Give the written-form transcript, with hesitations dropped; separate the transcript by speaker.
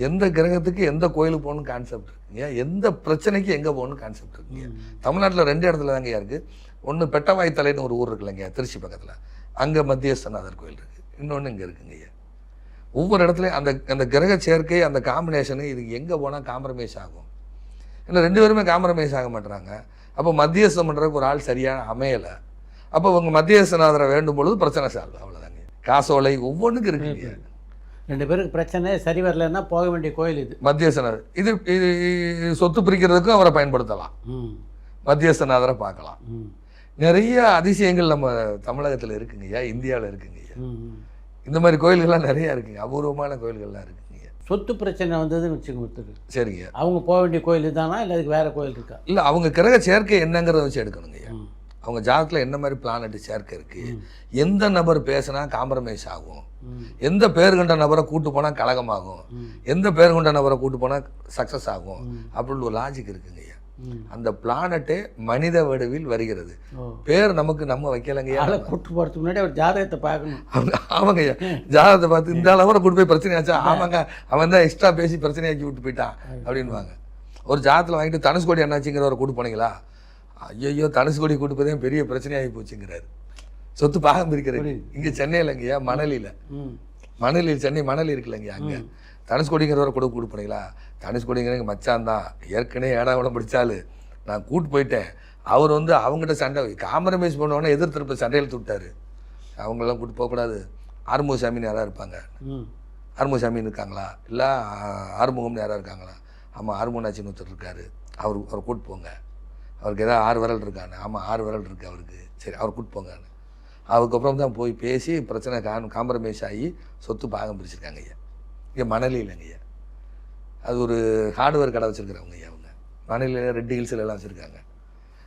Speaker 1: எந்த கிரகத்துக்கு எந்த கோயிலுக்கு போகணும்னு கான்செப்ட் இருக்குங்க, எந்த பிரச்சனைக்கு எங்கே போகணும்னு கான்செப்ட் இருக்குங்க. தமிழ்நாட்டில் 2 இடத்துல தாங்க இருக்குது. ஒன்று பெட்டவாய் தலைன்னு ஒரு ஊர் இருக்குல்லங்க திருச்சி பக்கத்தில், அங்கே மத்தியஸ்தநாதர் கோயில் இருக்குது. இன்னொன்று இங்கே இருக்குங்க ஐயா. ஒவ்வொரு இடத்துலையும் அந்த அந்த கிரக சேர்க்கை, அந்த காம்பினேஷனு, இதுக்கு எங்கே போனால் காம்ப்ரமைஸ் ஆகும். ஏன்னா 2 பேருமே காம்ப்ரமைஸ் ஆக மாட்டுறாங்க. அப்போ மத்தியஸ்தம் பண்ணுறதுக்கு ஒரு ஆள் சரியான அமையலை. அப்போ அவங்க மத்தியஸ்தநாதரை வேண்டும் பொழுது பிரச்சனை சால்வ். அவ்வளோதாங்க. காசோலை ஒவ்வொன்றுக்கு இருக்குங்க.
Speaker 2: 2 பேருக்கு பிரச்சனை சரி வரலன்னா போக வேண்டிய கோயில் இது
Speaker 1: மத்தியஸ்தநாதர். இது சொத்து பிரிக்கிறதுக்கும் அவரை பயன்படுத்தலாம். மத்தியஸ்தநாதரை பார்க்கலாம். நிறைய அதிசயங்கள் நம்ம தமிழகத்தில் இருக்குங்கய்யா, இந்தியாவில் இருக்குங்கய்யா. இந்த மாதிரி கோயில்கள்லாம் நிறையா இருக்குங்க, அபூர்வமான கோயில்கள்லாம் இருக்குங்க.
Speaker 2: சொத்து பிரச்சனை வந்ததுன்னு வச்சுக்கோங்க,
Speaker 1: சரிங்க,
Speaker 2: அவங்க போக வேண்டிய கோயில் தானா இல்லை அதுக்கு வேறு கோயில் இருக்கா?
Speaker 1: இல்லை, அவங்க கிரக சேர்க்கை என்னங்கிறத வச்சு எடுக்கணுங்கய்யா. அவங்க ஜாதகத்தில் என்ன மாதிரி பிளானட் சேர்க்கை இருக்குது, எந்த நபர் பேசினா காம்ப்ரமைஸ் ஆகும், எந்த பேர் கொண்ட நபரை கூட்டு போனால் கலகமாகும், எந்த பேர் கொண்ட நபரை கூட்டு போனால் சக்ஸஸ் ஆகும் அப்படின்னு ஒரு லாஜிக் இருக்குங்கய்யா. அந்த பிளானட்டே மனித வடிவில் வருகிறது. பேர் நமக்கு நம்ம வைக்கலங்கய்யா.
Speaker 2: கூட்டு போகிறதுக்கு முன்னாடி அவர் ஜாதகத்தை பார்க்கணும்.
Speaker 1: ஆமாங்கய்யா, ஜாதகத்தை பார்த்து இந்த அளவுக்கு கூட்டு போய் பிரச்சனையாச்சா, ஆமாங்க அவன் தான் எக்ஸ்ட்ரா பேசி பிரச்சனையாக்கி விட்டு போயிட்டான் அப்படின்வாங்க. ஒரு ஜாதகத்தில் வாங்கிட்டு தனுஷ்கோடி என்னாச்சுங்கிறவரை கூட்டு போனீங்களா, ஐயோ தனுஷ்கோடி கூட்டு போதே பெரிய பிரச்சனையாகி போச்சுங்கிறாரு. சொத்து பாகம் இருக்கிறது இங்கே சென்னையிலங்கய்யா, மணலியில் சென்னை மணலி இருக்குல்லங்கய்யா, அங்கே தனுஷ்கோடிங்கிறவரை கூட்டு போனீங்களா, தனுஷ்கோடிங்கிற மச்சான் தான் ஏற்கனவே ஏடாவிடம் பிடிச்சாலு, நான் கூட்டு போயிட்டேன். அவர் வந்து அவங்ககிட்ட சண்டை காம்ப்ரமைஸ் பண்ணுவோன்னா எதிர் திருப்ப சண்டையில் விட்டார். அவங்களெல்லாம் கூட்டு போகக்கூடாது. ஆறுமுகசாமின்னு யாராவது இருப்பாங்க, ஆறுமுகசாமின்னு இருக்காங்களா, இல்லை ஆறுமுகம்னு யாராவது இருக்காங்களா, ஆமாம் ஆறுமுகனாச்சின்னு ஒருத்தர் இருக்கார், அவரை கூட்டு போங்க. அவருக்கு ஏதாவது 6 விரல் இருக்கான்னு, ஆமாம் 6 விரல் இருக்குது அவருக்கு, சரி அவர் கூட்டு போங்கன்னு. அதுக்கப்புறம் தான் போய் பேசி பிரச்சனை காம்ப்ரமைஸ் ஆகி சொத்து பாகம் பிரிச்சிருக்காங்க ஐயா. இங்கே மணலியில் ஐயா, அது ஒரு ஹார்ட்வேர் கடை வச்சுருக்கிறவங்க ஐயா. அவங்க மணலியில் ரெட் ஹில்ஸ்லாம் வச்சுருக்காங்க.